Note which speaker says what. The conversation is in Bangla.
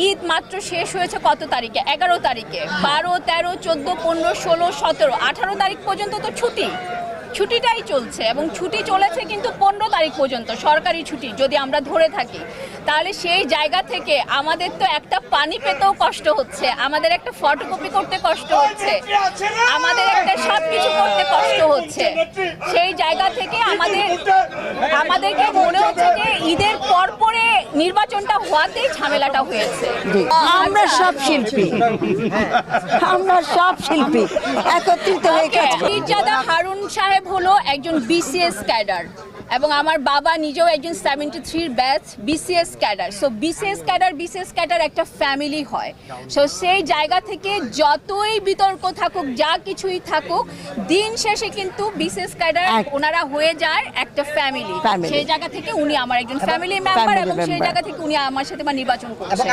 Speaker 1: ঈদ মাত্র শেষ হয়েছে কত তারিখে? 11 তারিখে। 12, 13, 14, 15, 16, 17, 18 তারিখ পর্যন্ত তো ছুটিটাই চলছে, এবং ছুটি চলেছে কিন্তু 15 তারিখ পর্যন্ত সরকারি ছুটি যদি আমরা ধরে থাকি। তাহলে সেই জায়গা থেকে আমাদের তো একটা পানি পেতেও কষ্ট হচ্ছে, আমাদের একটা ফটোকপি করতে কষ্ট হচ্ছে, আমাদের একটা সব কিছু করতে কষ্ট হচ্ছে। সেই জায়গা থেকে আমাদেরকে মনে হচ্ছে যে ঈদের পরে নির্বাচনটা হওয়াতেই ঝামেলাটা হয়েছে।
Speaker 2: আমরা সব শিল্পী একত্রিত হয়ে কাজ করি।
Speaker 1: মির্জাদা হারুন সাহেব হলো একজন বিসিএস ক্যাডার, এবং আমার বাবা নিজেও একজন 73 batch BCS cadre. So BCS cadre একটা ফ্যামিলি হয়। সো সেই জায়গা থেকে যতই বিতর্ক থাকুক, যা কিছুই থাকুক, দিন শেষে কিন্তু বিসিএস ক্যাডার ওনারা হয়ে যায় একটা ফ্যামিলি। সেই জায়গা থেকে উনি আমার একজন ফ্যামিলি মেম্বার, এবং সেই জায়গা থেকে উনি আমার সাথে নির্বাচন করছেন।